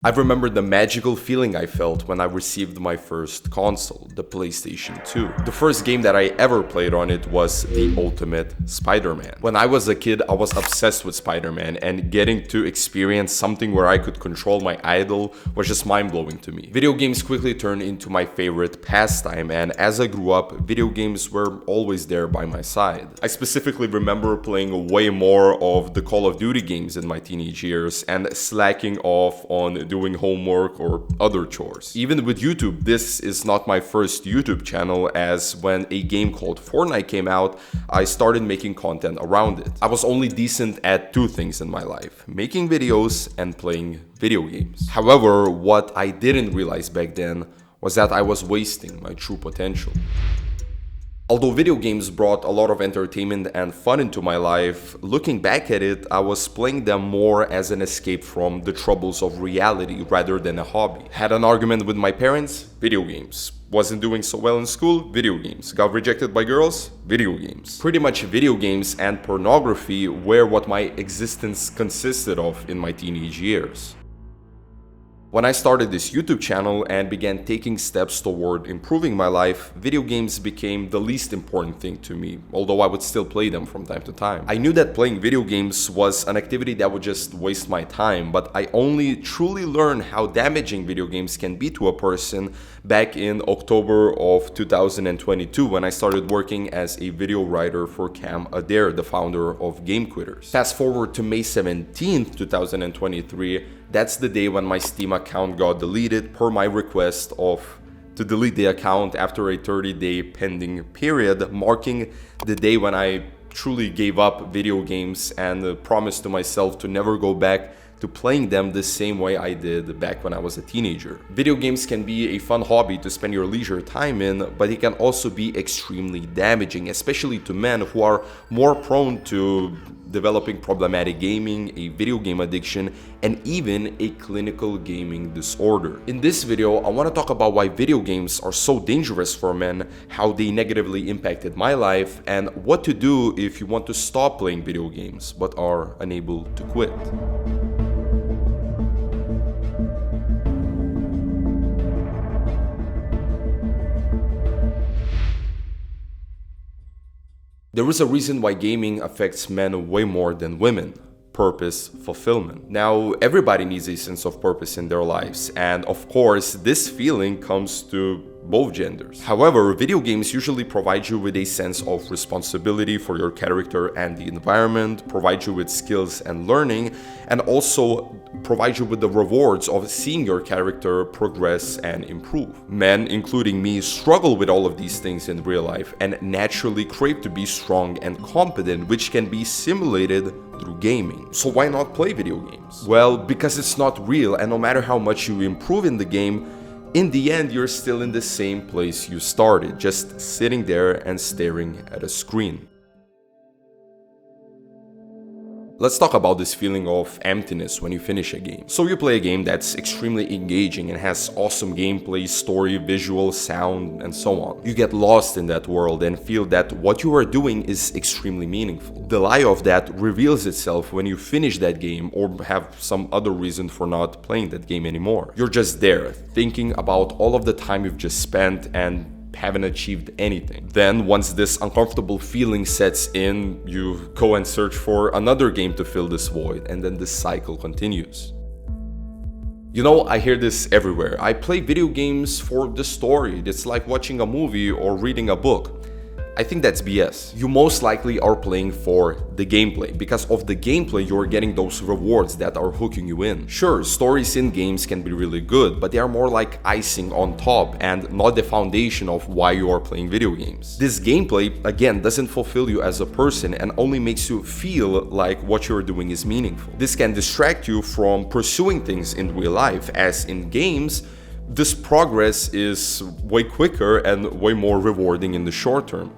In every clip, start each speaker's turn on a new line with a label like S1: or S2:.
S1: I remember the magical feeling I felt when I received my first console, the PlayStation 2. The first game that I ever played on it was the Ultimate Spider-Man. When I was a kid, I was obsessed with Spider-Man, and getting to experience something where I could control my idol was just mind-blowing to me. Video games quickly turned into my favorite pastime, and as I grew up, video games were always there by my side. I specifically remember playing way more of the Call of Duty games in my teenage years and slacking off on doing homework or other chores. Even with YouTube, this is not my first YouTube channel, as when a game called Fortnite came out, I started making content around it. I was only decent at two things in my life: making videos and playing video games. However, what I didn't realize back then was that I was wasting my true potential. Although video games brought a lot of entertainment and fun into my life, looking back at it, I was playing them more as an escape from the troubles of reality rather than a hobby. Had an argument with my parents? Video games. Wasn't doing so well in school? Video games. Got rejected by girls? Video games. Pretty much video games and pornography were what my existence consisted of in my teenage years. When I started this YouTube channel and began taking steps toward improving my life, video games became the least important thing to me, although I would still play them from time to time. I knew that playing video games was an activity that would just waste my time, but I only truly learned how damaging video games can be to a person back in October of 2022 when I started working as a video writer for Cam Adair, the founder of Game Quitters. Fast forward to May 17th, 2023, that's the day when my Steam account got deleted per my request to delete the account after a 30-day pending period, marking the day when I truly gave up video games and promised to myself to never go back to playing them the same way I did back when I was a teenager. Video games can be a fun hobby to spend your leisure time in, but it can also be extremely damaging, especially to men who are more prone to developing problematic gaming, a video game addiction, and even a clinical gaming disorder. In this video, I want to talk about why video games are so dangerous for men, how they negatively impacted my life, and what to do if you want to stop playing video games but are unable to quit. There is a reason why gaming affects men way more than women: purpose fulfillment. Now, everybody needs a sense of purpose in their lives, and of course, this feeling comes to both genders. However, video games usually provide you with a sense of responsibility for your character and the environment, provide you with skills and learning, and also provide you with the rewards of seeing your character progress and improve. Men, including me, struggle with all of these things in real life and naturally crave to be strong and competent, which can be simulated through gaming. So why not play video games? Well, because it's not real, and no matter how much you improve in the game, in the end, you're still in the same place you started, just sitting there and staring at a screen. Let's talk about this feeling of emptiness when you finish a game. So you play a game that's extremely engaging and has awesome gameplay, story, visual, sound, and so on. You get lost in that world and feel that what you are doing is extremely meaningful. The lie of that reveals itself when you finish that game or have some other reason for not playing that game anymore. You're just there, thinking about all of the time you've just spent and haven't achieved anything. Then, once this uncomfortable feeling sets in, you go and search for another game to fill this void, and then the cycle continues. You know, I hear this everywhere. I play video games for the story. It's like watching a movie or reading a book. I think that's BS. You most likely are playing for the gameplay. Because of the gameplay, you're getting those rewards that are hooking you in. Sure, stories in games can be really good, but they are more like icing on top and not the foundation of why you are playing video games. This gameplay, again, doesn't fulfill you as a person and only makes you feel like what you're doing is meaningful. This can distract you from pursuing things in real life, as in games, this progress is way quicker and way more rewarding in the short term.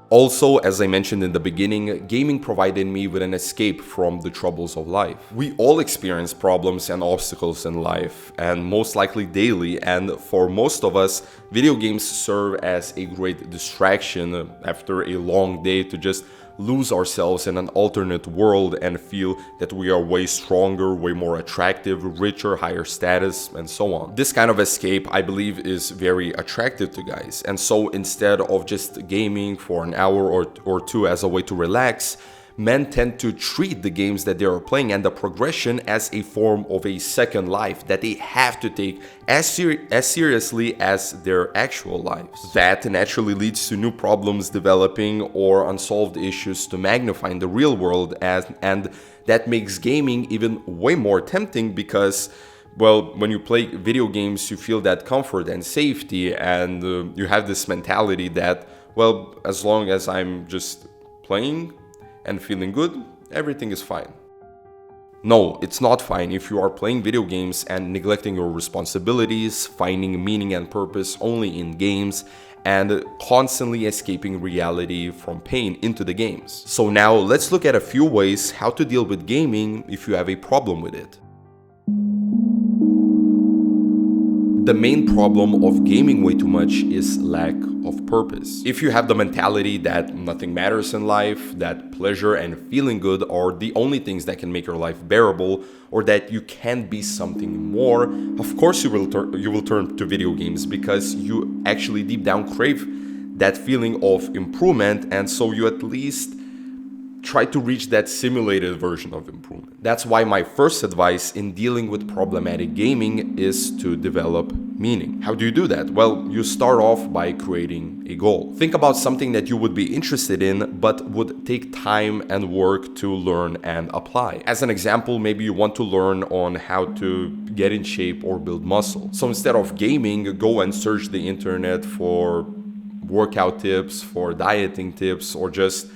S1: Also, as I mentioned in the beginning, gaming provided me with an escape from the troubles of life. We all experience problems and obstacles in life, and most likely daily, and for most of us, video games serve as a great distraction after a long day to just lose ourselves in an alternate world and feel that we are way stronger, way more attractive, richer, higher status, and so on. This kind of escape, I believe, is very attractive to guys. And so instead of just gaming for an hour or two as a way to relax, men tend to treat the games that they are playing and the progression as a form of a second life that they have to take as seriously as their actual lives. That naturally leads to new problems developing or unsolved issues to magnify in the real world, and that makes gaming even way more tempting because, well, when you play video games, you feel that comfort and safety, and you have this mentality that, well, as long as I'm just playing and feeling good, everything is fine. No, it's not fine if you are playing video games and neglecting your responsibilities, finding meaning and purpose only in games, and constantly escaping reality from pain into the games. So now let's look at a few ways how to deal with gaming if you have a problem with it. The main problem of gaming way too much is lack of purpose. If you have the mentality that nothing matters in life, that pleasure and feeling good are the only things that can make your life bearable, or that you can be something more, of course you will turn to video games because you actually deep down crave that feeling of improvement, and so you at least try to reach that simulated version of improvement. That's why my first advice in dealing with problematic gaming is to develop meaning. How do you do that? Well, you start off by creating a goal. Think about something that you would be interested in but would take time and work to learn and apply. As an example, maybe you want to learn on how to get in shape or build muscle. So instead of gaming, go and search the internet for workout tips, for dieting tips, or just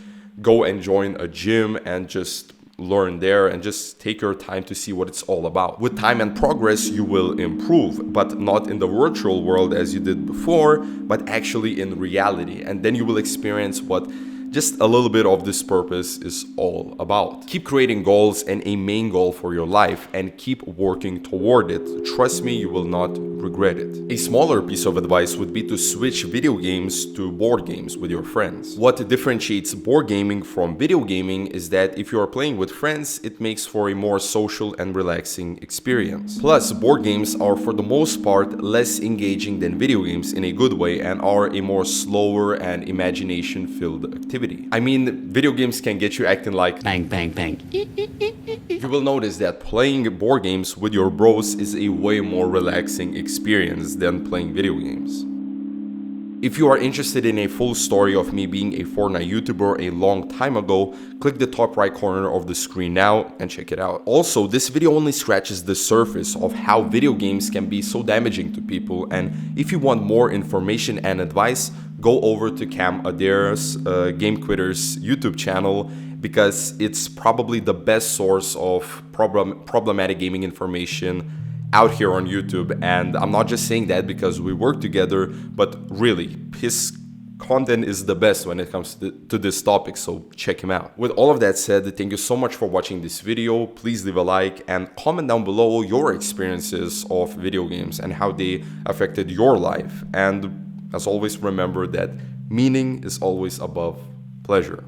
S1: go and join a gym and just learn there and just take your time to see what it's all about. With time and progress, you will improve, but not in the virtual world as you did before, but actually in reality. And then you will experience what just a little bit of this purpose is all about. Keep creating goals and a main goal for your life and keep working toward it. Trust me, you will not regret it. A smaller piece of advice would be to switch video games to board games with your friends. What differentiates board gaming from video gaming is that if you are playing with friends, it makes for a more social and relaxing experience. Plus, board games are for the most part less engaging than video games in a good way and are a more slower and imagination-filled activity. I mean, video games can get you acting like
S2: bang, bang, bang.
S1: You will notice that playing board games with your bros is a way more relaxing experience than playing video games. If you are interested in a full story of me being a Fortnite YouTuber a long time ago, click the top right corner of the screen now and check it out. Also, this video only scratches the surface of how video games can be so damaging to people, and if you want more information and advice, go over to Cam Adair's Game Quitters YouTube channel, because it's probably the best source of problematic gaming information out here on YouTube. And I'm not just saying that because we work together, but really, his content is the best when it comes to this topic, so check him out. With all of that said, thank you so much for watching this video. Please leave a like and comment down below your experiences of video games and how they affected your life. And as always, remember that meaning is always above pleasure.